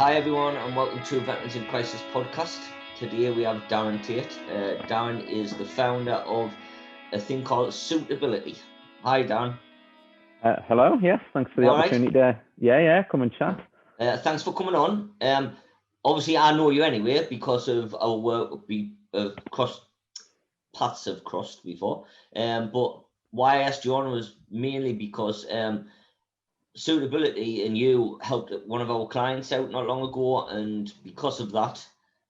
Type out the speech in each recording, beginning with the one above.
Hi everyone and welcome to Veterans in Crisis podcast. Today we have Darren Tate. Darren is the founder of a thing called Suitability. Hi Darren. Hello, yes, thanks for the opportunity to come and chat. Thanks for coming on. Obviously I know you anyway because of our work. We paths have crossed before. But why I asked you on was mainly because Suitability and you helped one of our clients out not long ago, and because of that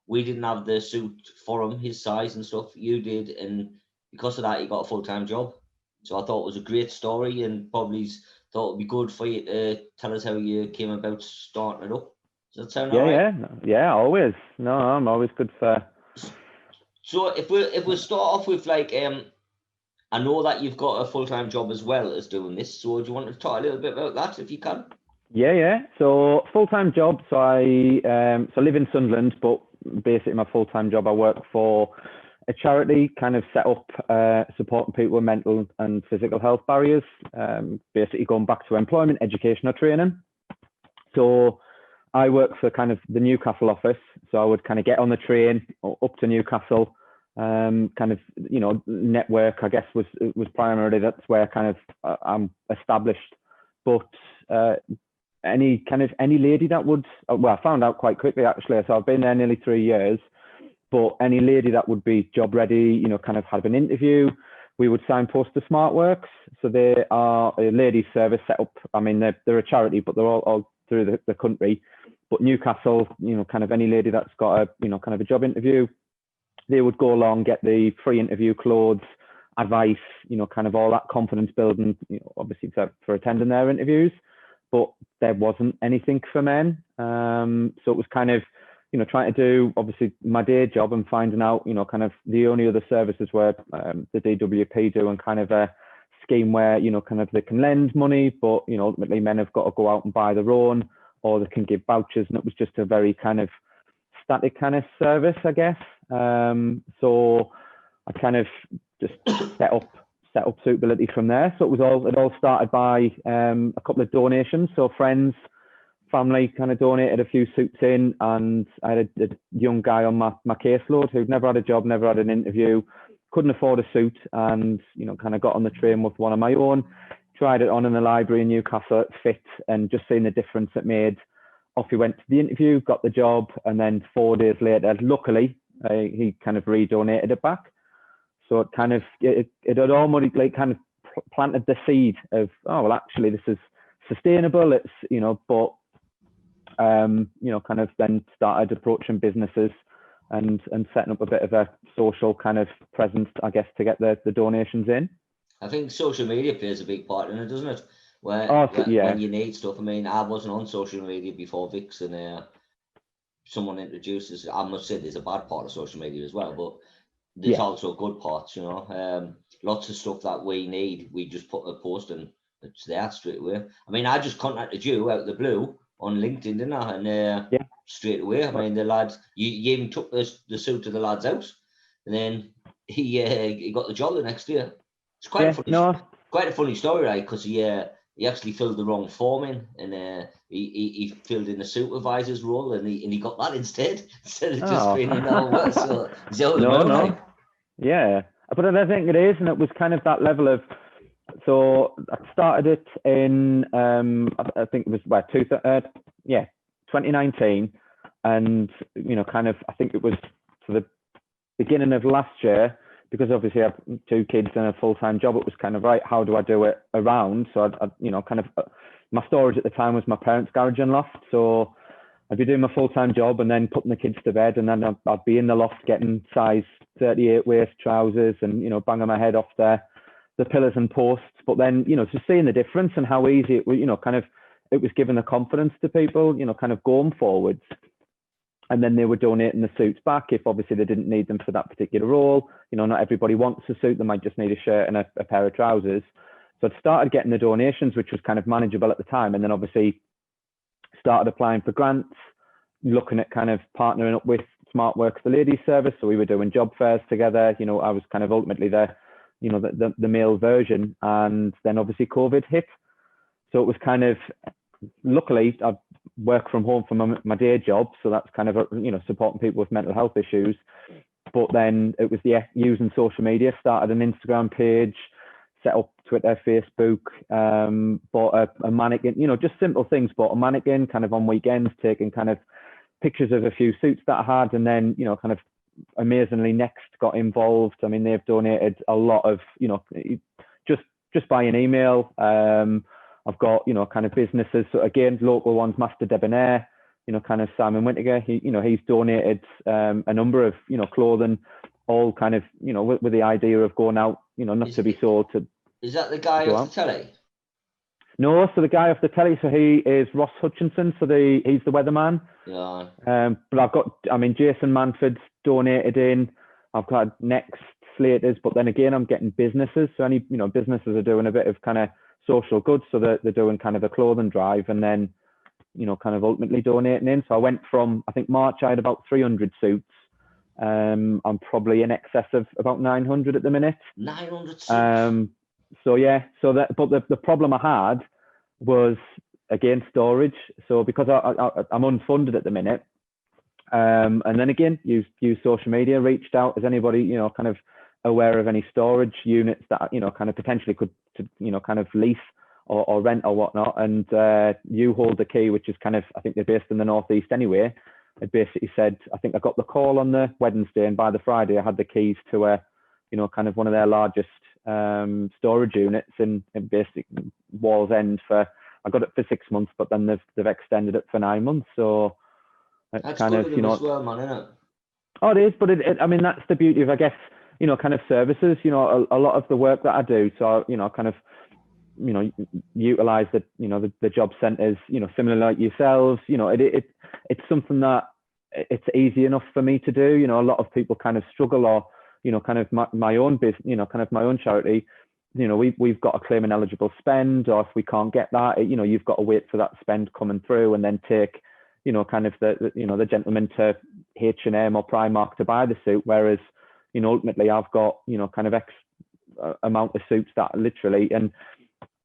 we didn't have the suit for him, his size and stuff. You did, and because of that he got a full-time job. So I thought it was a great story, and probably thought it'd be good for you to tell us how you came about starting it up. Does that sound all right? Yeah, always. No, I'm always good for. So if we start off with I know that you've got a full-time job as well as doing this, so do you want to talk a little bit about that if you can? Yeah. So full-time job. So I live in Sunderland, but basically my full-time job, I work for a charity kind of set up supporting people with mental and physical health barriers, basically going back to employment, education or training. So I work for kind of the Newcastle office. So I would kind of get on the train up to Newcastle, kind of, network, I guess, was primarily, that's where kind of I'm established. But any lady that would, well, I found out quite quickly actually, so I've been there nearly 3 years, but any lady that would be job ready, kind of had an interview, we would signpost to SmartWorks. So they are a ladies service set up. I mean, they're a charity, but they're all through the country. But Newcastle, kind of any lady that's got a, kind of a job interview, they would go along, get the free interview clothes, advice, kind of all that confidence building, obviously for attending their interviews. But there wasn't anything for men. So it was kind of, trying to do obviously my day job and finding out, kind of the only other services were the DWP do, and kind of a scheme where, kind of they can lend money, but, ultimately men have got to go out and buy their own, or they can give vouchers. And it was just a very kind of static kind of service, I guess. So I kind of just set up Suitability from there. So it all started by a couple of donations. So friends, family kind of donated a few suits in, and I had a young guy on my caseload who'd never had a job, never had an interview, couldn't afford a suit, and kind of got on the train with one of my own, tried it on in the library in Newcastle, it fit, and just seeing the difference it made. Off he went to the interview, got the job, and then 4 days later, luckily, he kind of redonated it back. So it kind of, it had almost like kind of planted the seed of, oh, well, actually, this is sustainable. It's, but, kind of then started approaching businesses and setting up a bit of a social kind of presence, I guess, to get the donations in. I think social media plays a big part in it, doesn't it? When you need stuff. I mean, I wasn't on social media before Vix, and someone introduces, I must say there's a bad part of social media as well, but there's also good parts, lots of stuff that we need, we just put a post and it's there straight away. I mean, I just contacted you out of the blue on LinkedIn, didn't I? And straight away, I mean, the lads, you even took the suit to the lad's house, and then he got the job the next year. It's quite a funny story, right? Because he actually filled the wrong form in, and he filled in the supervisor's role, and he got that instead of just being in our work. So yeah, but I think it is, and it was kind of that level of. So I started it in I think it was 2019, and kind of I think it was to the beginning of last year, because obviously I have 2 kids and a full-time job. It was kind of, right, how do I do it around? So I kind of, my storage at the time was my parents' garage and loft. So I'd be doing my full-time job and then putting the kids to bed, and then I'd be in the loft getting size 38 waist trousers and, banging my head off the pillars and posts. But then, just seeing the difference and how easy it was, kind of, it was giving the confidence to people, kind of going forwards. And then they were donating the suits back if obviously they didn't need them for that particular role. Not everybody wants a suit. They might just need a shirt and a pair of trousers. So I started getting the donations, which was kind of manageable at the time. And then obviously started applying for grants, looking at kind of partnering up with SmartWorks, the ladies service. So we were doing job fairs together. I was kind of ultimately the male version. And then obviously COVID hit. So it was kind of, luckily, work from home for my day job. So that's kind of, supporting people with mental health issues. But then it was using social media, started an Instagram page, set up Twitter, Facebook, bought a mannequin, just simple things, bought a mannequin kind of on weekends, taking kind of pictures of a few suits that I had, and then, kind of amazingly Next got involved. I mean, they've donated a lot of, just by an email. I've got, kind of businesses, so again, local ones, Master Debonair, kind of Simon Wintiger, he's donated a number of, clothing, all kind of, with the idea of going out, not to be sold to. Is that the guy off the telly? No, so the guy off the telly, so he is Ross Hutchinson, so he's the weatherman. Yeah. But I've got, Jason Manford's donated in. I've got Next Slaters, but then again, I'm getting businesses. So any, businesses are doing a bit of kind of social good, so they're doing kind of a clothing drive, and then kind of ultimately donating in. So I went from, I think March I had about 300 suits. I'm probably in excess of about 900 at the minute. 900 suits. So yeah, but the problem I had was again storage. So because I'm unfunded at the minute, and then again use social media, reached out, is anybody kind of aware of any storage units that kind of potentially could kind of lease or rent or whatnot, and you hold the key, which is kind of, I think they're based in the northeast anyway. It basically said, I think I got the call on the Wednesday, and by the Friday I had the keys to kind of one of their largest storage units in basic Wall's End I got it for 6 months, but then they've extended it for 9 months. So it's that's kind good of, as well, man, isn't it? Oh, it is, but I mean, that's the beauty of, I guess, kind of services, a lot of the work that I do. So, kind of, utilize the job centers, similar like yourselves, it's something that it's easy enough for me to do. A lot of people kind of struggle, or, kind of my own business, kind of my own charity, we've got to claim an eligible spend, or if we can't get that, you've got to wait for that spend coming through, and then take, kind of the gentleman to H&M or Primark to buy the suit. Whereas, ultimately I've got, kind of X amount of suits that literally, and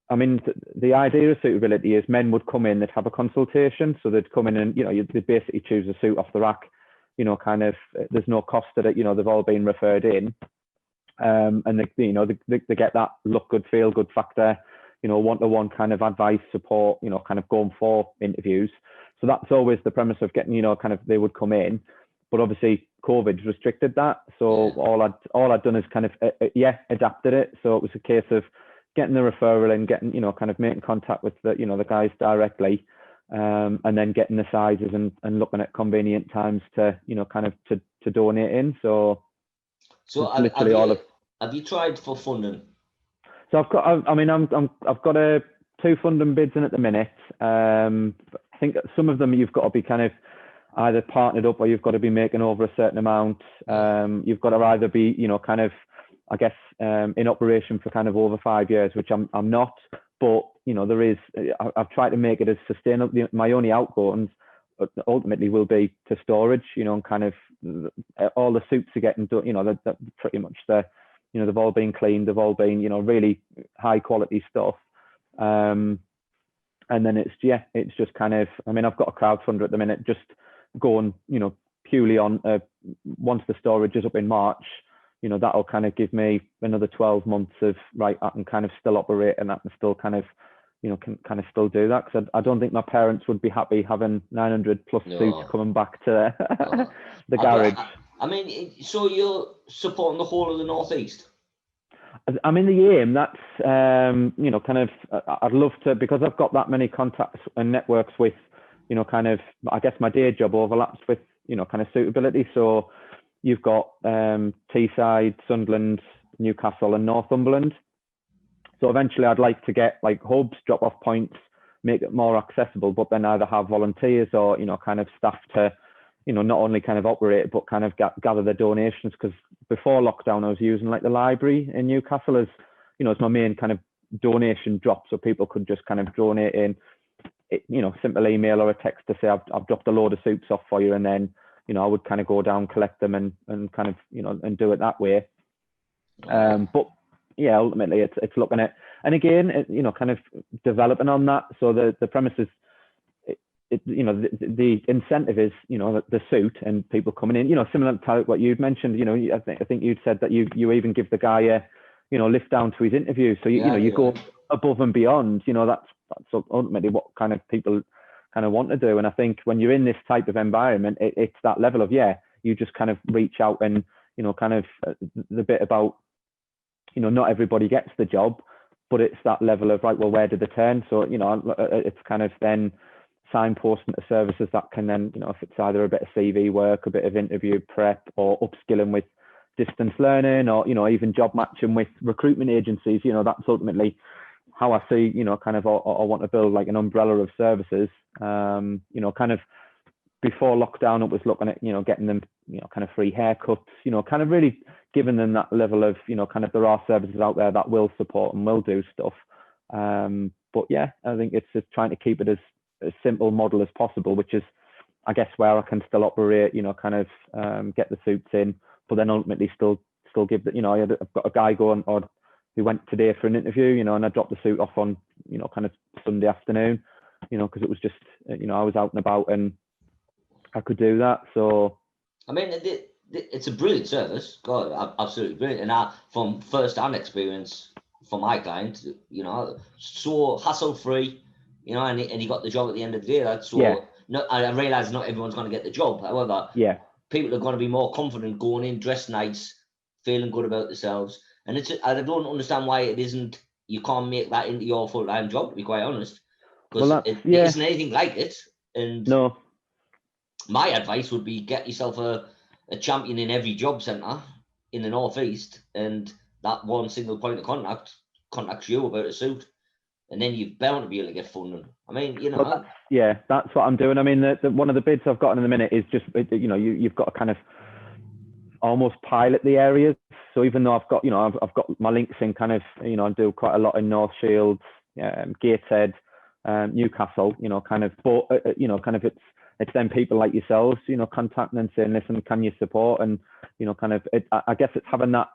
I mean, the idea of suitability is men would come in, they'd have a consultation. So they'd come in and, they'd basically choose a suit off the rack, kind of, there's no cost to it, they've all been referred in. And they get that look good, feel good factor, one-to-one kind of advice, support, kind of going for interviews. So that's always the premise of getting, kind of, they would come in, but obviously COVID restricted that. So yeah. all I'd done is kind of, adapted it. So it was a case of getting the referral and getting, kind of making contact with the, the guys directly, and then getting the sizes and looking at convenient times to, kind of to donate in. So have you tried for funding? So I've got two funding bids in at the minute. I think some of them you've got to be kind of either partnered up, or you've got to be making over a certain amount. You've got to either be, kind of, I guess, in operation for kind of over 5 years, which I'm not. But there is. I've tried to make it as sustainable. My only outgoings ultimately will be to storage. And kind of all the suits are getting done. They're pretty much they've all been cleaned. They've all been really high quality stuff. And then it's just kind of. I mean, I've got a crowdfunder at the minute, just going purely on once the storage is up in March. That'll kind of give me another 12 months of, right, I can kind of still operate, and I can still kind of, can kind of still do that. Because I don't think my parents would be happy having 900 plus suits coming back to the garage. I mean, so you're supporting the whole of the Northeast? I mean, the aim, that's, kind of, I'd love to, because I've got that many contacts and networks with, kind of, I guess my day job overlaps with, kind of suitability. So, you've got Teesside, Sunderland, Newcastle, and Northumberland. So eventually I'd like to get like hubs, drop-off points, make it more accessible, but then either have volunteers or, kind of staff to, not only kind of operate, but kind of gather the donations. Because before lockdown, I was using like the library in Newcastle as, as my main kind of donation drop. So people could just kind of donate in, simple email or a text to say, I've dropped a load of suits off for you. And then, I would kind of go down, collect them and kind of, and do it that way. But yeah, ultimately it's looking at, and again, kind of developing on that. So the premise is, the incentive is, the suit and people coming in, similar to what you'd mentioned, I think you'd said that you even give the guy a, lift down to his interview. So, you go above and beyond, that's ultimately what kind of people kind of want to do. And I think when you're in this type of environment, it's that level of, you just kind of reach out and, kind of the bit about, not everybody gets the job, but it's that level of, right, well, where did they turn? So, it's kind of then signposting to services that can then, if it's either a bit of CV work, a bit of interview prep, or upskilling with distance learning, or, even job matching with recruitment agencies, that's ultimately how I see, kind of, I want to build like an umbrella of services. Kind of before lockdown, it was looking at, getting them, kind of free haircuts, kind of really giving them that level of, kind of, there are services out there that will support and will do stuff. But yeah, I think it's just trying to keep it as a simple model as possible, which is, I guess, where I can still operate, kind of, get the suits in, but then ultimately still give the, I've got a guy going, or who went today for an interview, and I dropped the suit off on, kind of Sunday afternoon, because it was just, I was out and about and I could do that. So, I mean, it's a brilliant service. God, absolutely brilliant. And from first-hand experience for my client, so hassle-free, and he got the job at the end of the day. That's so. Yeah. I realise not everyone's going to get the job. However, people are going to be more confident going in, dressed nice, feeling good about themselves. And I don't understand why it isn't. You can't make that into your full-time job, to be quite honest, because it isn't anything like it. And no. My advice would be get yourself a champion in every job centre in the northeast, and that one single point of contact contacts you about a suit, and then you're bound to be able to get funding. I mean, that's what I'm doing. I mean, the one of the bids I've got in the minute is just, you've got to kind of almost pilot the areas. So even though I've got, I've got my links in kind of, I do quite a lot in North Shields, Gateshead, Newcastle, kind of, but kind of it's then people like yourselves, contacting and saying, listen, can you support? And, kind of, I guess it's having that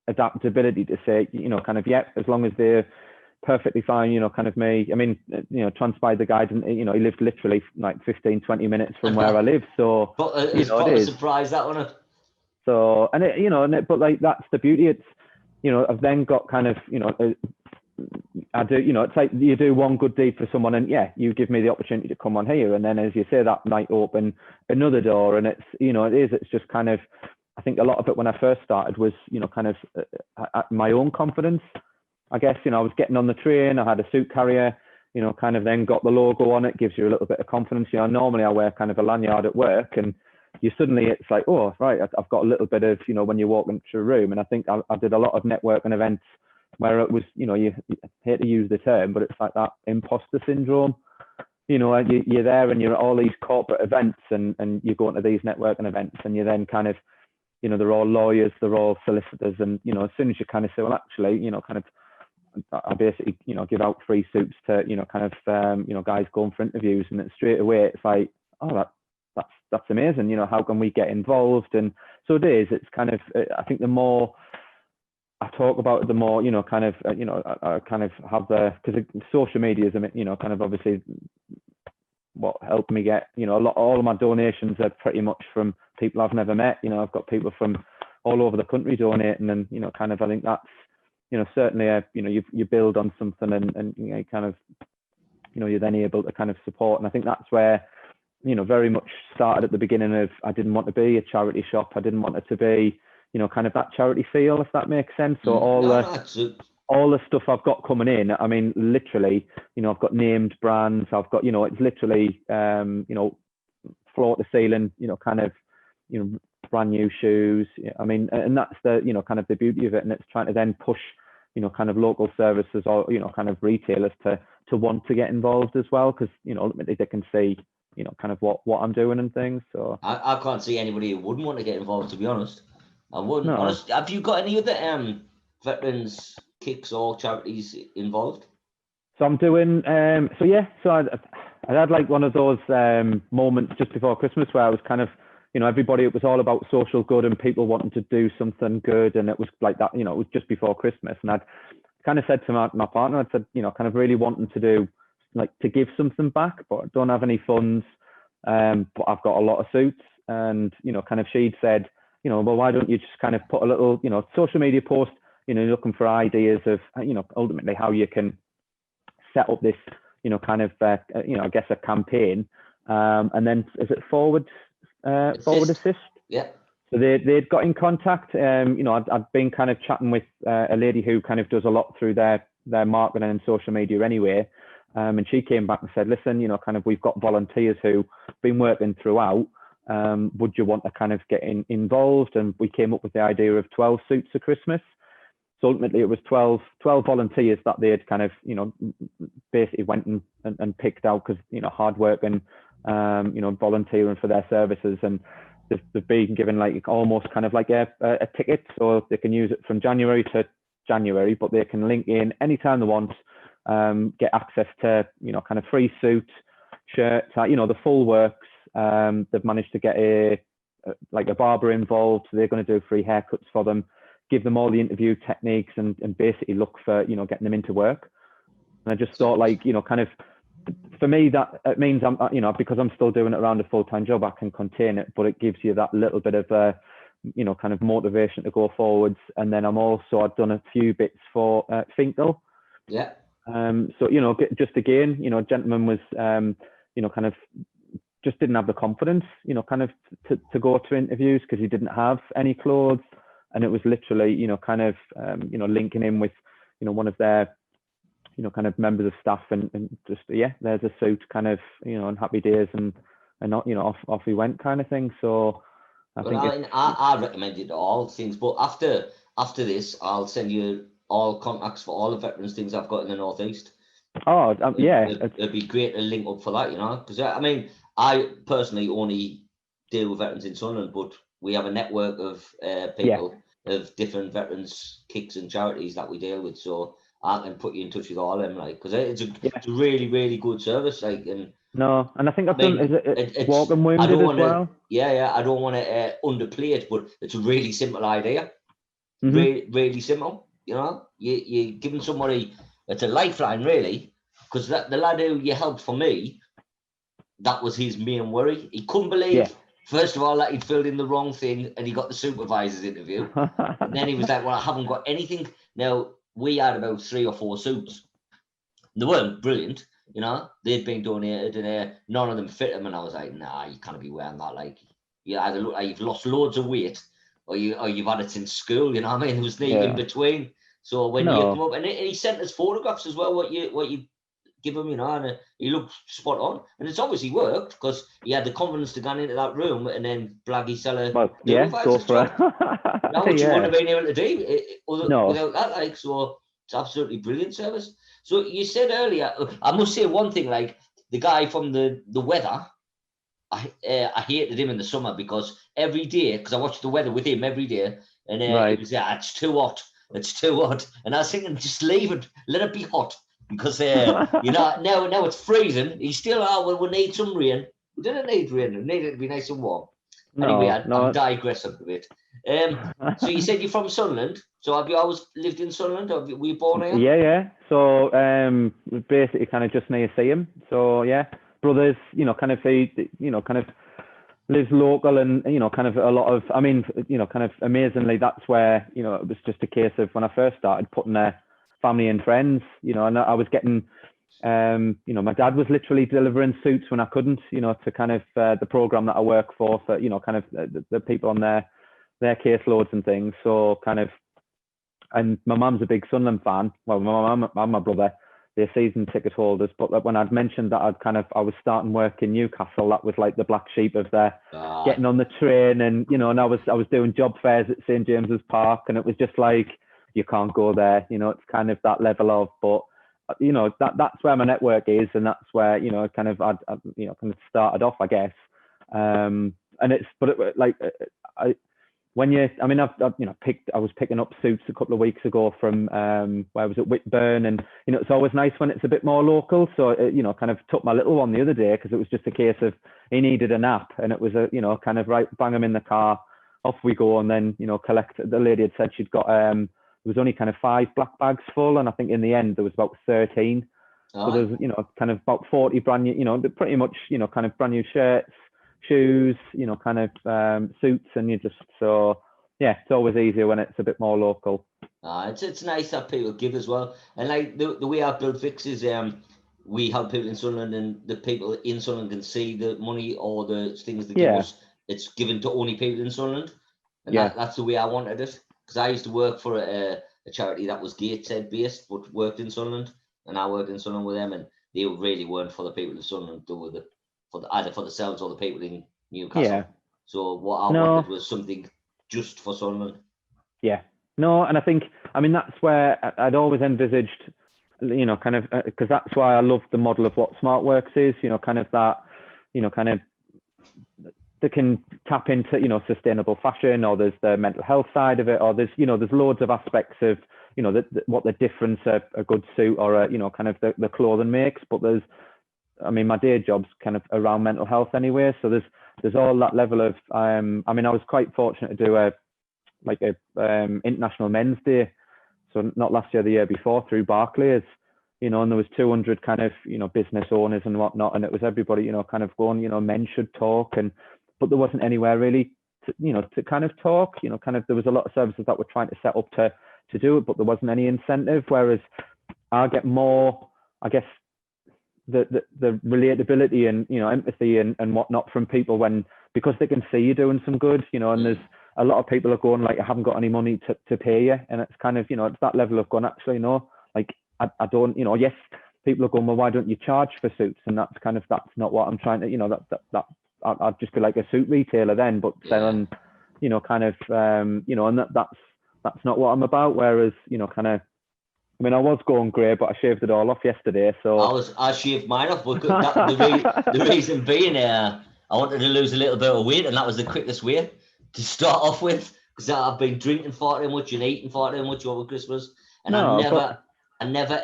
adaptability to say, kind of, as long as they're perfectly fine, kind of me. I mean, transpired the guy didn't, he lived literally like 15, 20 minutes from where I live. So, but it's quite a surprise, that one. So, and it, but like, that's the beauty. It's, I've then got kind of, I do, it's like you do one good deed for someone, and you give me the opportunity to come on here, and then, as you say, that might open another door. And it's, it's just kind of, I think a lot of it when I first started was, kind of my own confidence. I guess, I was getting on the train, I had a suit carrier, kind of then got the logo on it, gives you a little bit of confidence. Normally I wear kind of a lanyard at work, and you suddenly, it's like, oh, right, I've got a little bit of, when you walk into a room. And I think I did a lot of networking events where it was, you hate to use the term, but it's like that imposter syndrome. You're there and you're at all these corporate events, and you're going to these networking events, and you then kind of, they're all lawyers, they're all solicitors. And, as soon as you kind of say, well, actually, kind of, I basically, give out free suits to, kind of, guys going for interviews, and it's straight away, it's like, oh, that's amazing. How can we get involved? And so it is, it's kind of, I think the more I talk about it, the more, kind of, I kind of have because social media is, kind of obviously what helped me get, all of my donations are pretty much from people I've never met. I've got people from all over the country donating, and, kind of, I think that's, certainly, you build on something, and you kind of, you're then able to kind of support. And I think that's where, very much started at the beginning of, I didn't want to be a charity shop. I didn't want it to be, kind of that charity feel, if that makes sense. So all the stuff I've got coming in, I mean, literally, I've got named brands. I've got, it's literally, floor to ceiling, kind of, brand new shoes. I mean, and that's the, kind of the beauty of it. And it's trying to then push, kind of local services or, kind of retailers to want to get involved as well. Because, ultimately they can see, kind of what I'm doing and things. So I can't see anybody who wouldn't want to get involved, to be honest. I wouldn't. No. Honest, have you got any other veterans kicks or charities involved? So I'm doing, so I had like one of those moments just before Christmas where I was kind of, everybody, it was all about social good and people wanting to do something good. And it was like that, it was just before Christmas. And I'd kind of said to my partner, I said, kind of really wanting to do, like to give something back, but I don't have any funds. But I've got a lot of suits, and kind of she'd said, well, why don't you just kind of put a little, social media post, looking for ideas of, ultimately how you can set up this, kind of, I guess a campaign, and then is it forward assist? Yeah. So they'd got in contact. I'd been kind of chatting with a lady who kind of does a lot through their marketing and social media anyway. And she came back and said, listen, kind of we've got volunteers who've been working throughout. Would you want to kind of get involved? And we came up with the idea of 12 suits for Christmas. So ultimately it was 12 volunteers that they had kind of, basically went and picked out because, hard work and, volunteering for their services. And they've been given like almost kind of like a ticket, so they can use it from January to January, but they can link in anytime they want, get access to, kind of free suit, shirts, the full works. They've managed to get a barber involved. So they're going to do free haircuts for them, give them all the interview techniques and basically look for, getting them into work. And I just thought kind of, for me, that it means I'm, because I'm still doing it around a full-time job, I can contain it, but it gives you that little bit of, kind of motivation to go forwards. And then I've done a few bits for Finkel. Yeah. So, just again, gentleman was, kind of just didn't have the confidence, kind of to go to interviews because he didn't have any clothes. And it was literally, kind of, linking in with, one of their, kind of members of staff and just, there's a suit kind of, and happy days and off we went kind of thing. So I recommended all things, but after this, I'll send you all contacts for all the veterans things I've got in the Northeast. Oh, it'd be great to link up for that, because I personally only deal with veterans in Sunderland, but we have a network of people of different veterans kicks and charities that we deal with, so I can put you in touch with all of them, because it's a really, really good service, and I think I've done. Is it walk and wounded as well? Yeah. I don't want to underplay it, but it's a really simple idea. Mm-hmm. Really, really simple. You're giving somebody, it's a lifeline, really, because the lad who you helped for me, that was his main worry. He couldn't believe, first of all, that he'd filled in the wrong thing and he got the supervisor's interview. And then he was like, well, I haven't got anything. Now, we had about 3 or 4 suits. They weren't brilliant, they'd been donated and none of them fit him. And I was like, nah, you can't be wearing that. You either look like you've lost loads of weight or you've had it since school, There was nothing in between. So when you come up, and he sent us photographs as well, what you give him, and he looked spot on. And it's obviously worked because he had the confidence to go into that room and then blaggy seller. Well, go for it. Now what you wouldn't have been able to do without that, so it's absolutely brilliant service. So you said earlier, I must say one thing, the guy from the weather, I hated him in the summer because every day, because I watched the weather with him every day, and it was it's too hot, and I was thinking, just leave it, let it be hot, because now it's freezing. He's still, we need some rain. We didn't need rain, we needed it to be nice and warm. Anyway, I'm digressing a bit. So you said you're from Sunderland. So have you always lived in Sunderland? Were you born here? Yeah. So basically, kind of just near Seaham. So brothers, kind of lives local, and kind of a lot of. Kind of amazingly, that's where it was just a case of when I first started putting their family and friends. And I was getting. My dad was literally delivering suits when I couldn't. To kind of the program that I work for kind of the people on their caseloads and things. So kind of, and my mum's a big Sunderland fan. Well, my mum and my brother, they're season ticket holders. But when I'd mentioned that I was starting work in Newcastle, that was like the black sheep of getting on the train, and and I was doing job fairs at St James's Park, and it was just like, you can't go there. It's kind of that level of, but that's where my network is, and that's where I kind of started off, I guess. And I was picking up suits a couple of weeks ago from where I was at Whitburn, and it's always nice when it's a bit more local. So kind of took my little one the other day because it was just a case of he needed a nap, and it was kind of right, bang him in the car, off we go, and then collect. The lady had said she'd got there was only kind of 5 black bags full, and I think in the end there was about 13. So there's, you know, kind of about 40 brand new, you know, pretty much, you know, kind of brand new shirts, shoes, you know, kind of suits, and you just, so yeah, it's always easier when it's a bit more local. It's nice that people give as well. And like the way I build Vix is we help people in Sunderland, and the people in Sunderland can see the money or the things they give us. It's given to only people in Sunderland. And that's the way I wanted it. Because I used to work for a charity that was Gateshead based, but worked in Sunderland. And I worked in Sunderland with them, and they really weren't for the people in Sunderland. They were either for themselves or the people in Newcastle. Yeah. So what I wanted was something just for Sunderland. Yeah. No, and I think, I mean, that's where I'd always envisaged, you know, kind of, because that's why I love the model of what SmartWorks is, you know, kind of that, you know, kind of, they can tap into, you know, sustainable fashion, or there's the mental health side of it, or there's, you know, there's loads of aspects of, you know, what the difference a good suit or a, you know, kind of the clothing makes. But there's, I mean, my day job's kind of around mental health anyway. So there's all that level of, I mean, I was quite fortunate to do a International Men's Day. So not last year, the year before, through Barclays, you know, and there was 200 kind of, you know, business owners and whatnot. And it was everybody, you know, kind of going, you know, men should talk, but there wasn't anywhere really to, you know, to kind of talk, you know, kind of, there was a lot of services that were trying to set up to do it, but there wasn't any incentive. Whereas I get more, I guess, the relatability and, you know, empathy and whatnot from people because they can see you doing some good, you know, and there's a lot of people are going like, I haven't got any money to pay you. And it's kind of, you know, it's that level of going, actually, no, like I don't, you know, yes, people are going, well, why don't you charge for suits? And that's not what I'm trying to, you know, that I'd just be like a suit retailer then, but selling, you know, kind of, you know, and that's not what I'm about. Whereas, you know, kind of, I mean, I was going grey, but I shaved it all off yesterday. So I shaved mine off. But the reason being, I wanted to lose a little bit of weight, and that was the quickest way to start off with. Because I've been drinking far too much and eating far too much over Christmas, and I never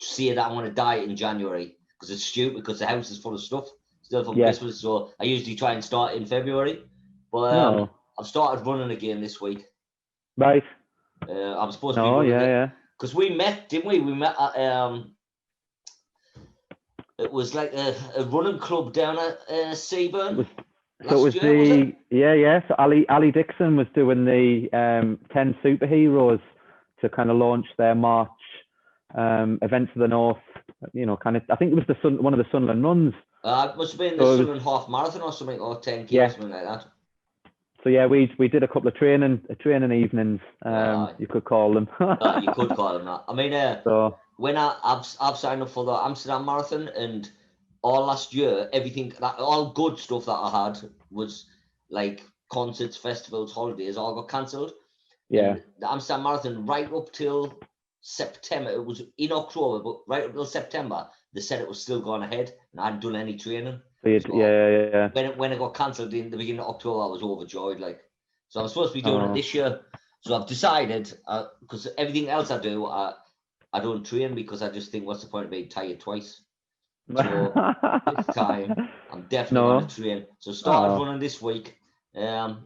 say that I want to diet in January, because it's stupid, because the house is full of stuff still from Christmas. So I usually try and start in February, but I've started running again this week. Right. I'm supposed to be running because we met, didn't we? We met at it was like a running club down at Seaburn. So Ali Dixon was doing the 10 superheroes to kind of launch their March events of the North. You know, kind of, I think it was one of the Sunderland runs. It must have been the Sunderland half marathon or something, or 10K, something like that. So yeah, we did a couple of training evenings, you could call them. You could call them that. I mean, when I've signed up for the Amsterdam Marathon, and all last year, all good stuff that I had was like concerts, festivals, holidays, all got cancelled. Yeah. And the Amsterdam Marathon, right up till September, it was in October, but right up till September, they said it was still going ahead, and I hadn't done any training. Yeah. When it got cancelled in the beginning of October, I was overjoyed. Like, so I'm supposed to be doing it this year. So I've decided, because everything else I do, I don't train, because I just think, what's the point of being tired twice? So this time, I'm definitely going to train. So started running this week, and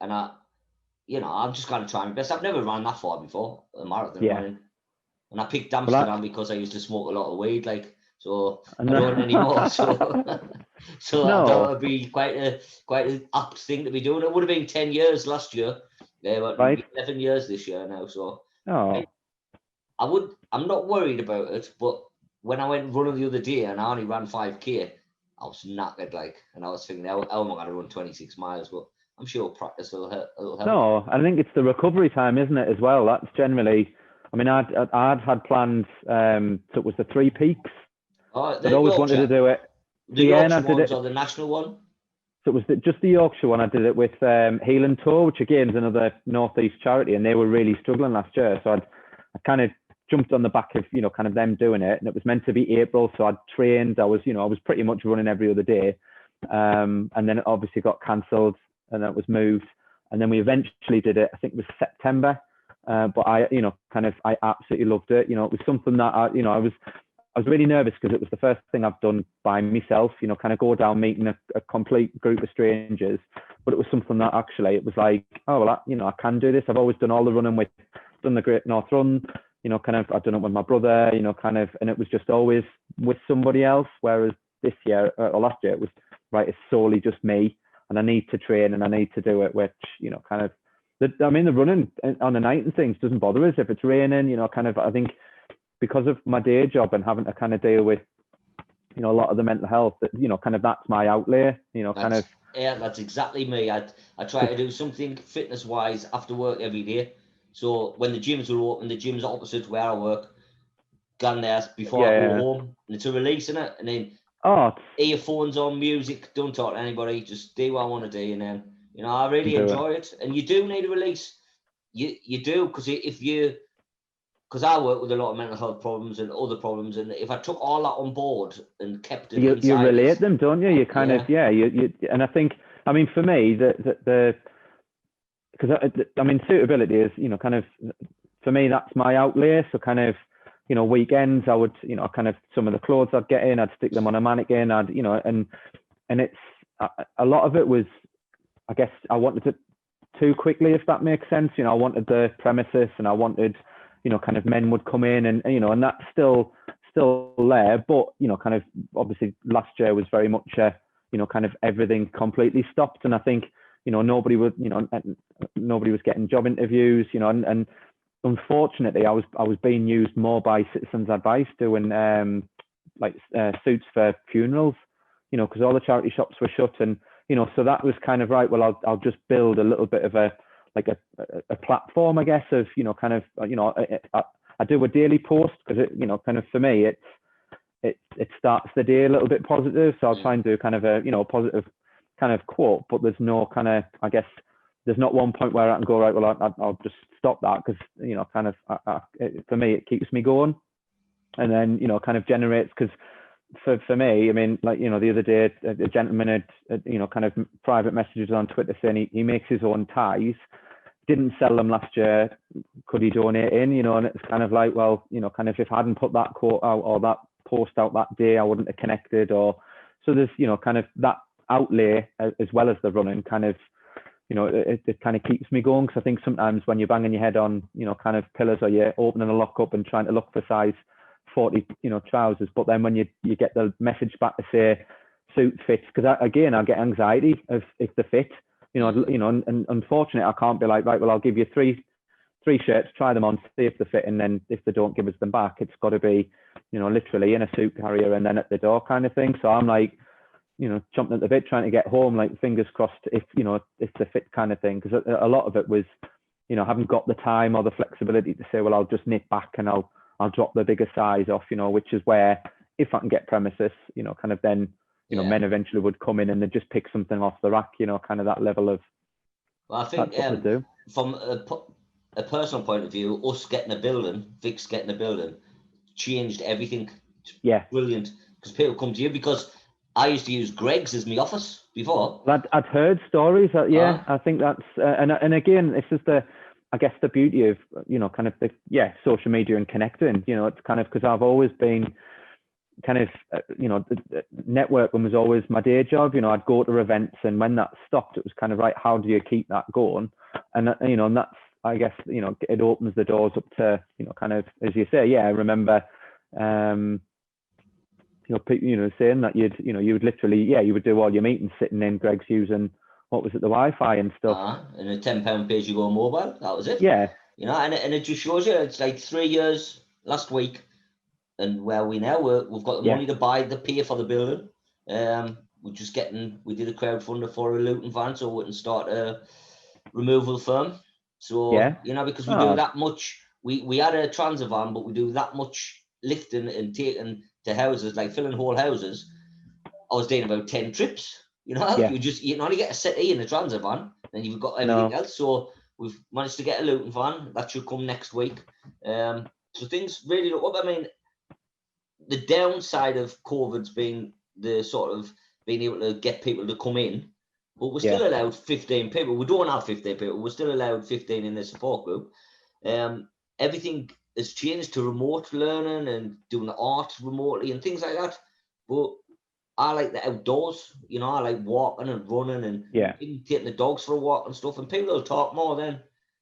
I'm just going to try my best. I've never run that far before, a marathon running, and I picked Amsterdam because I used to smoke a lot of weed, like. So I don't anymore. So I thought it would be quite an apt thing to be doing. It would have been 10 years last year. But 11 years this year now. So I'm not worried about it. But when I went running the other day and I only ran 5K, I was knackered, like, and I was thinking, how am I going to run 26 miles? But I'm sure practice will help. No, I think it's the recovery time, isn't it, as well? That's generally, I mean, I'd had plans, so it was the 3 Peaks. I'd always wanted to do it. The Yorkshire ones or the national one? So it was just the Yorkshire one. I did it with Heel and Toe, which again is another Northeast charity, and they were really struggling last year. So I kind of jumped on the back of, you know, kind of them doing it, and it was meant to be April. So I'd trained. I was pretty much running every other day, and then it obviously got cancelled, and that was moved. And then we eventually did it. I think it was September, but I absolutely loved it. You know, it was something that I was really nervous, because it was the first thing I've done by myself, you know, kind of go down meeting a complete group of strangers. But it was something that actually, it was like, oh, well, I can do this. I've always done all the running done the Great North Run, you know, kind of, I'd done it with my brother, you know, kind of, and it was just always with somebody else. Whereas this year or last year, it was right, it's solely just me, and I need to train and I need to do it, which, you know, kind of, I mean, the running on the night and things doesn't bother us if it's raining, you know, kind of, I think because of my day job and having to kind of deal with, you know, a lot of the mental health, that, you know, kind of that's my outlay, you know, kind of. Yeah, that's exactly me. I try to do something fitness wise after work every day. So when the gyms are open, the gyms opposite where I work, gone there before I go home, and it's a release in it, and then earphones on, music, don't talk to anybody, just do what I want to do, and then, you know, I really enjoy it. And you do need a release. You do, because because I work with a lot of mental health problems and other problems, and if I took all that on board and kept it inside, you relate them, don't you? You kind of, you and I think, I mean, for me, because I mean, suitability is, you know, kind of, for me, that's my outlay. So kind of, you know, weekends I would, you know, kind of some of the clothes I'd get in, I'd stick them on a mannequin, I'd, you know, and it's a lot of it was, I guess I wanted it too quickly, if that makes sense. You know, I wanted the premises, and I wanted, you know, kind of men would come in, and, you know, and that's still there, but, you know, kind of obviously last year was very much you know, kind of everything completely stopped, and I think, you know, nobody was getting job interviews, you know, and unfortunately I was being used more by Citizens Advice doing like suits for funerals, you know, because all the charity shops were shut, and, you know, so that was kind of right, well, I'll just build a little bit of a platform, I guess, of, you know, kind of, you know, I do a daily post because it, you know, kind of for me, it starts the day a little bit positive. So I'll try and do kind of a, you know, positive kind of quote, but there's no kind of, I guess, there's not one point where I can go, right, well, I'll just stop that, because, you know, kind of, for me, it keeps me going, and then, you know, kind of generates, because for me, I mean, like, you know, the other day, a gentleman had, you know, kind of private messages on Twitter saying he makes his own ties, didn't sell them last year, could he donate in, you know, and it's kind of like, well, you know, kind of, if I hadn't put that quote out or that post out that day, I wouldn't have connected, or, so there's, you know, kind of that outlay as well as the running kind of, you know, it kind of keeps me going, because I think sometimes when you're banging your head on, you know, kind of pillars, or you're opening a lock up and trying to look for size 40, you know, trousers, but then when you get the message back to say suit fits, because again, I get anxiety if they fit, you know, and unfortunately I can't be like, right, well, I'll give you three shirts, try them on, see if they fit, and then if they don't, give us them back. It's got to be, you know, literally in a suit carrier and then at the door kind of thing. So I'm like, you know, jumping at the bit, trying to get home, like, fingers crossed, if, you know, if they fit kind of thing, because a lot of it was, you know, I haven't got the time or the flexibility to say, well, I'll just knit back and I'll drop the bigger size off, you know, which is where, if I can get premises, you know, kind of then, you know, men eventually would come in and they'd just pick something off the rack, you know, kind of that level of. Well, I think from a personal point of view, us getting a building, Vic's getting a building, changed everything. Yeah. Brilliant. Because people come to you, because I used to use Greg's as my office before. I'd heard stories. I think that's, and again, this is I guess the beauty of, you know, kind of social media and connecting, you know, it's kind of, because I've always been kind of, you know, the networking was always my day job. You know, I'd go to events, and when that stopped, it was kind of, right, how do you keep that going? And, you know, and that's, I guess, you know, it opens the doors up to, you know, kind of, as you say, I remember, you know, people, you know, saying that you would literally, you would do all your meetings sitting in Greg's using, what was it, the Wi-Fi and stuff. And a £10 page you go mobile, that was it. Yeah. You know, and it just shows you, it's like 3 years last week, and where we now, we've got the money to pay for the building. We did a crowdfunder for a Luton van, so we can start a removal firm. So, you know, because we do that much, we had a transit van, but we do that much lifting and taking to houses, like filling whole houses. I was doing about 10 trips, you know. You can only get a settee in a transit van, and you've got everything else. So we've managed to get a Luton van that should come next week. So things really look up. I mean, the downside of COVID's been the sort of being able to get people to come in, but we're still allowed 15 people. We don't have 15 people. We're still allowed 15 in the support group. Everything has changed to remote learning and doing art remotely and things like that. But I like the outdoors, you know. I like walking and running and even taking the dogs for a walk and stuff. And people will talk more then,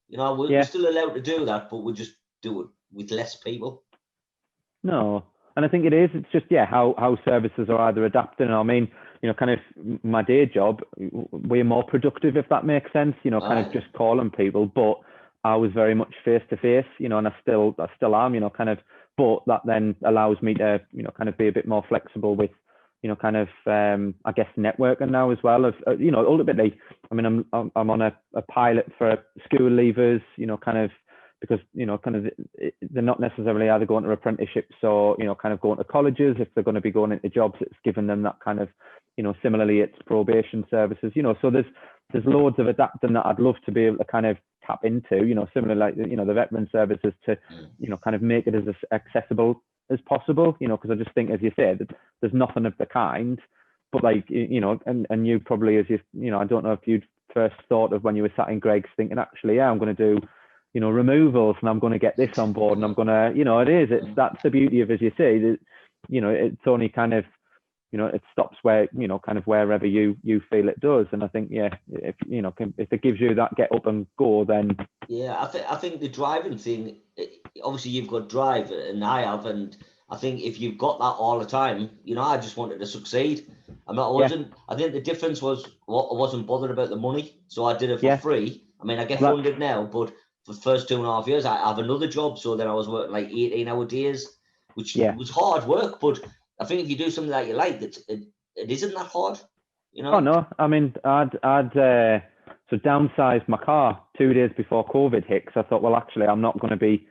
you know. We're still allowed to do that, but we just do it with less people. No, and I think it is. It's just how services are either adapting. I mean, kind of my day job, we're more productive, if that makes sense. Kind of just calling people, but I was very much face to face. And I still am. Kind of, but that then allows me to kind of be a bit more flexible with kind of I guess networking now as well. Of ultimately, I mean, I'm on a pilot for school leavers. Kind of. Because kind of they're not necessarily either going to apprenticeships or kind of going to colleges. If they're going to be going into jobs, it's given them that kind of similarly it's probation services. So there's loads of adapting that I'd love to be able to kind of tap into. Similar like the veteran services to kind of make it as accessible as possible. Because I just think, as you said, there's nothing of the kind. But like and you probably, as you I don't know if you'd first thought of when you were sat in Greg's thinking, actually, I'm going to do removals and I'm going to get this on board and I'm going to, that's the beauty of, as you say, that, it's only kind of, it stops where, kind of wherever you feel it does. And I think, if it gives you that get up and go, then. Yeah, I think the driving thing, obviously you've got drive and I have, and I think if you've got that all the time, I just wanted to succeed. I think the difference was I wasn't bothered about the money. So I did it for free. I mean, I get funded now, but for the first 2.5 years, I have another job. So then I was working like 18-hour days, which was hard work. But I think if you do something that you like, it isn't that hard, Oh, no. I mean, I'd downsized my car 2 days before COVID hit. Because I thought, well, actually, I'm not going to be,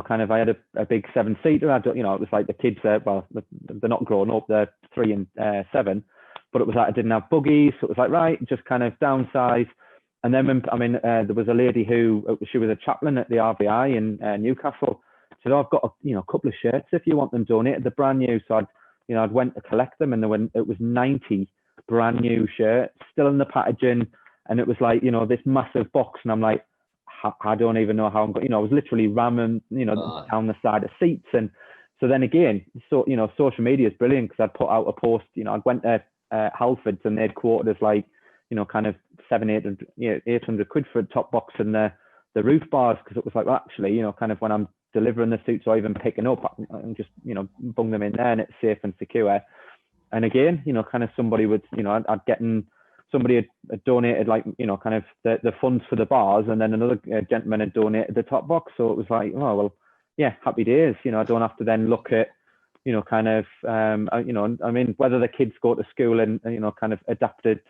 kind of, I had a big 7-seater. It was like the kids, well, they're not grown up. They're 3 and 7. But it was like I didn't have buggies. So it was like, right, just kind of downsize. And then, there was a lady she was a chaplain at the RBI in Newcastle. She said, I've got a couple of shirts if you want them donated. They're brand new. So I'd went to collect them, and it was 90 brand new shirts still in the packaging. And it was like, this massive box. And I'm like, I don't even know how I'm going. I was literally ramming, down the side of seats. And so then again, social media is brilliant because I'd put out a post. I went to Halfords and they'd quoted us like, kind of 800 quid for a top box and the roof bars, because it was like, well, actually, kind of when I'm delivering the suits or even picking up, I can just, bung them in there and it's safe and secure. And again, kind of somebody would, somebody had donated like, kind of the funds for the bars, and then another gentleman had donated the top box. So it was like, oh, well, yeah, happy days. I don't have to then look at, kind of, I mean, whether the kids go to school in, kind of adapted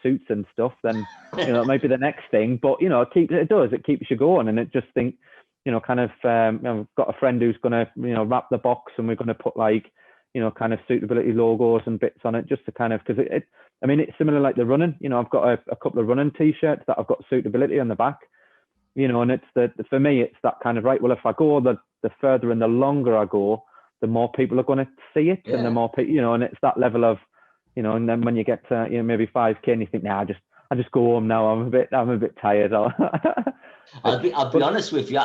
suits and stuff, then, it might be the next thing. But, it keeps you going. And it just think, kind of, I've got a friend who's going to, wrap the box, and we're going to put like, kind of suitability logos and bits on it, just to kind of, because it's similar like the running. I've got a couple of running T-shirts that I've got suitability on the back, and it's for me, it's that kind of, right, well, if I go the further and the longer I go, the more people are going to see it, and the more people, and it's that level of, and then when you get to, maybe 5K and you think, nah, I just go home now. I'm a bit tired. I'll be honest with you.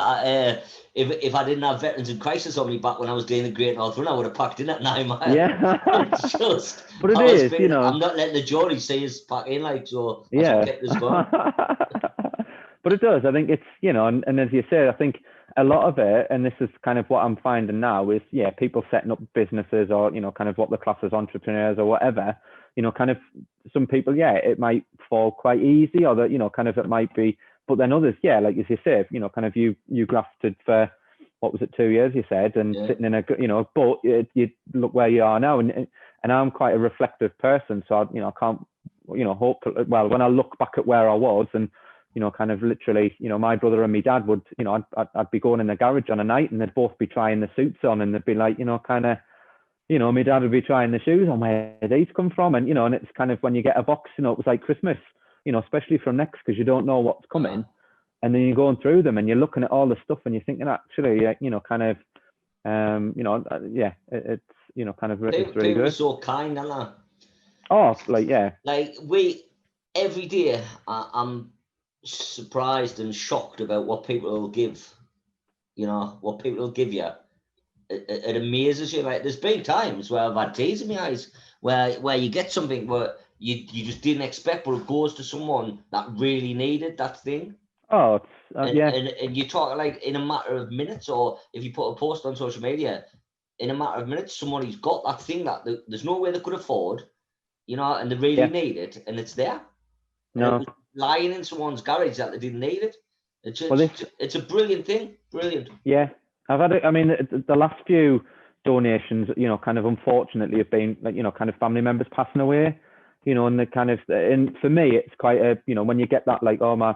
If I didn't have Veterans in Crisis on me back when I was doing the Great North Run, I would have packed in at 9 miles. Yeah. But I'm not letting the jury see us pack in, like, so that's what kept us going. But it does. I think it's, and as you said, I think a lot of it, and this is kind of what I'm finding now, is, people setting up businesses or, kind of what the class as entrepreneurs or whatever, kind of some people, it might fall quite easy, or that, kind of it might be, but then others, like as you say, kind of you grafted for, what was it, 2 years, you said, and sitting in a, but you look where you are now, and I'm quite a reflective person. So, I can't, hope, well, when I look back at where I was and, kind of literally, my brother and my dad would, I'd be going in the garage on a night and they'd both be trying the suits on, and they'd be like, kind of, my dad would be trying the shoes on, where these come from. And, and it's kind of, when you get a box, it was like Christmas, especially from Next, because you don't know what's coming. And then you're going through them and you're looking at all the stuff and you're thinking, actually, kind of, it's, kind of, it's really good. Good. So kind, aren't they? Oh, like, like every day I'm surprised and shocked about what people will give, what people will give you. It amazes you. Like, there's been times where I've had tears in my eyes where you get something where you just didn't expect, but it goes to someone that really needed that thing. Oh, it's, yeah. And you talk like in a matter of minutes, or if you put a post on social media, in a matter of minutes, somebody's got that thing that there's no way they could afford, you know, and they really need it, and it's there. And it was lying in someone's garage that they didn't need it. It's a brilliant thing. Brilliant. Yeah. I've had it. I mean, the last few donations, you know, kind of unfortunately have been like, you know, kind of family members passing away, you know, and the kind of, and for me, it's quite a, you know, when you get that, like, oh, my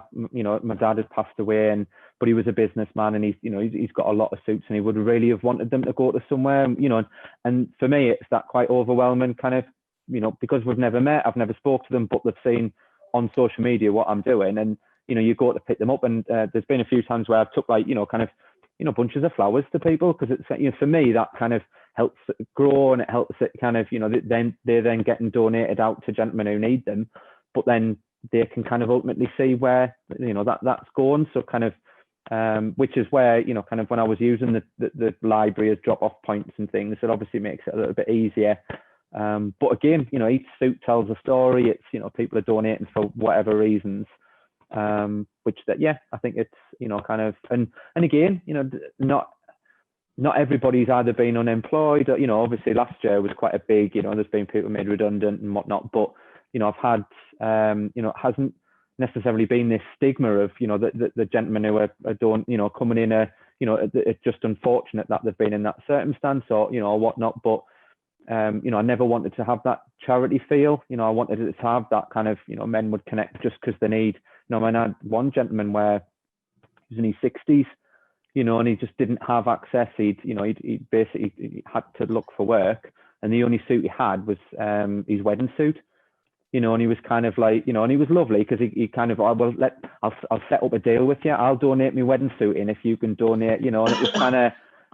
dad has passed away, but he was a businessman, and he's got a lot of suits, and he would really have wanted them to go to somewhere, you know, and for me, it's that quite overwhelming kind of, you know, because we've never met, I've never spoke to them, but they've seen on social media what I'm doing, and, you know, you go to pick them up, and there's been a few times where I've took, like, you know, kind of, you know, bunches of flowers to people, because it's, you know, for me, that kind of helps it grow, and it helps it kind of, you know, they're then getting donated out to gentlemen who need them, but then they can kind of ultimately see where, you know, that's going. So kind of, which is where, you know, kind of when I was using the library as drop off points and things, it obviously makes it a little bit easier. But again, you know, each suit tells a story. It's, you know, people are donating for whatever reasons. Which that, yeah, I think it's, you know, kind of, and again, you know, not everybody's either been unemployed, or, you know, obviously last year was quite a big, you know, there's been people made redundant and whatnot, but, you know, I've had, you know, it hasn't necessarily been this stigma of, you know, the gentlemen who are don't, you know, coming in you know, it's just unfortunate that they've been in that circumstance, or, you know, or whatnot, but, you know, I never wanted to have that charity feel, you know, I wanted it to have that kind of, you know, men would connect just because they need, you know, I mean, I had one gentleman where he was in his 60s, you know, and he just didn't have access. He basically had to look for work, and the only suit he had was his wedding suit, you know, and he was kind of like, you know, and he was lovely because he kind of, I'll set up a deal with you. I'll donate my wedding suit in if you can donate, you know, and it was kind of,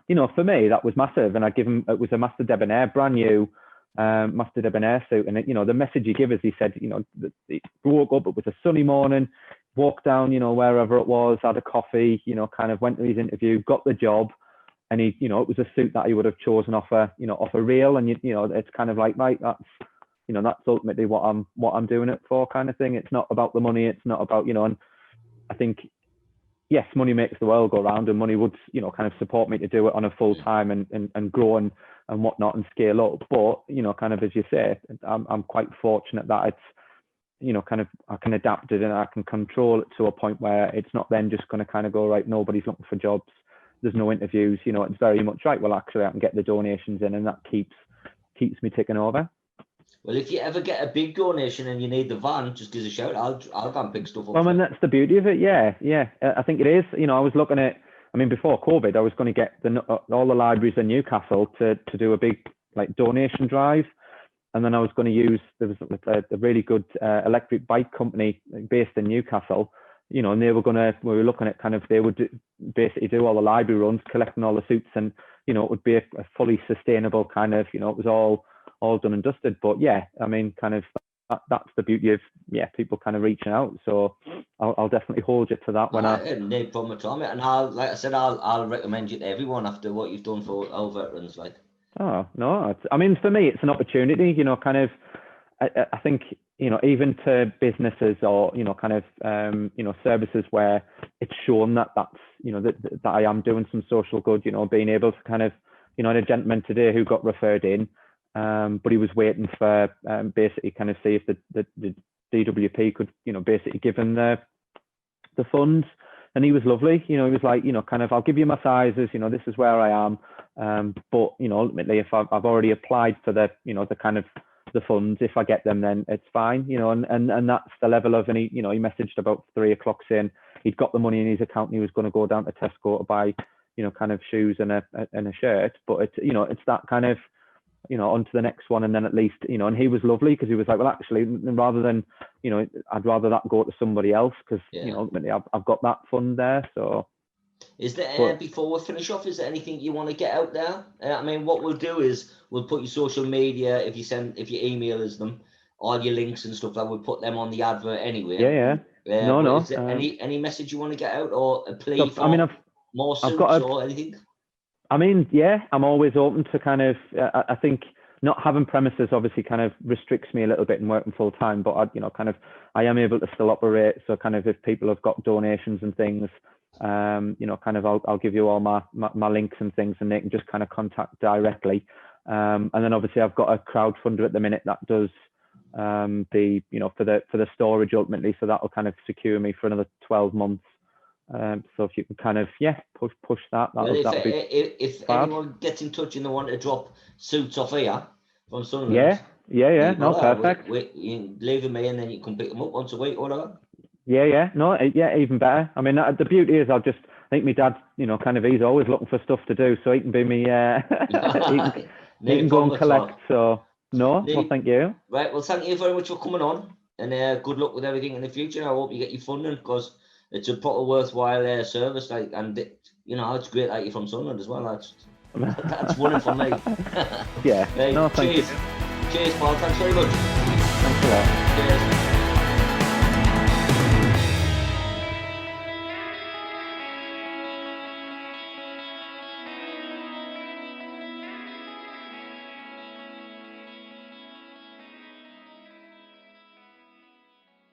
you know, for me, that was massive. And I give him, it was a Master Debonair, brand new Master Debonair suit. And, you know, the message he gave us, he said, you know, he woke up, it was a sunny morning, walked down, you know, wherever it was, had a coffee, you know, kind of went to his interview, got the job. And he, you know, it was a suit that he would have chosen off a reel. And, you know, it's kind of like, right, that's, you know, that's ultimately what I'm doing it for, kind of thing. It's not about the money. It's not about, you know, and I think, yes, money makes the world go round, and money would, you know, kind of support me to do it on a full time and grow and whatnot and scale up. But, you know, kind of, as you say, I'm quite fortunate that it's, you know, kind of, I can adapt it and I can control it to a point where it's not then just going to kind of go, right, nobody's looking for jobs, there's no interviews, you know, it's very much, right, well, actually I can get the donations in, and that keeps me ticking over. Well, if you ever get a big donation and you need the van, just give us a shout. I'll go and pick stuff up. Well, I mean, that's the beauty of it. Yeah. I think it is. You know, I was looking at, I mean, before COVID, I was going to get all the libraries in Newcastle to do a big like donation drive. And then I was going to use, there was a really good electric bike company based in Newcastle, you know, and we were looking at kind of, they would basically do all the library runs, collecting all the suits, and, you know, it would be a fully sustainable kind of, you know, it was all done and dusted. But yeah, I mean, kind of, that's the beauty of, yeah, people kind of reaching out. So I'll definitely hold you to that when no problem at all, mate. And like I said, I'll recommend you to everyone after what you've done for our veterans, like. Oh, no, I mean, for me, it's an opportunity, you know, kind of, I think, you know, even to businesses or, you know, kind of, you know, services where it's shown that that's, you know, that I am doing some social good, you know, being able to kind of, you know, I had a gentleman today who got referred in, but he was waiting for basically kind of see if the DWP could, you know, basically give him the funds. And he was lovely, you know, he was like, you know, kind of, I'll give you my sizes, you know, this is where I am. But, you know, ultimately, if I've already applied for the, you know, the kind of the funds, if I get them, then it's fine, you know, and that's the level of, and he, you know, he messaged about 3 o'clock saying he'd got the money in his account and he was going to go down to Tesco to buy, you know, kind of shoes and a shirt. But it's, you know, it's that kind of, you know, on to the next one, and then at least, you know, and he was lovely because he was like, well, actually, rather than, you know, I'd rather that go to somebody else because, you know, ultimately I've got that fund there. So is there, before we finish off, is there anything you want to get out there? I mean, what we'll do is we'll put your social media, if you email us them, all your links and stuff, like we'll put them on the advert anyway. No. Is there any message you want to get out, or a plea for, I mean, more suits or anything? I mean, yeah, I'm always open to kind of, I think not having premises obviously kind of restricts me a little bit in working full time, but I am able to still operate. So kind of if people have got donations and things, I'll give you all my links and things, and they can just kind of contact directly. And then obviously I've got a crowdfunder at the minute that does for the storage ultimately, so that will kind of secure me for another 12 months. So if you can kind of push that. If anyone gets in touch and they want to drop suits off here from Sunderland, perfect. You leave them me and then you can pick them up once a week or whatever. Even better. I mean, the beauty is I think my dad, he's always looking for stuff to do, so he can be me. He can go and collect. So thank you. Right, well, thank you very much for coming on, and good luck with everything in the future. I hope you get your funding, because it's a proper worthwhile service. It's great that you're from Sunderland as well. That's winning for me. Yeah. Right, thank you. Cheers, Paul. Thanks very much. Thanks a lot. Cheers.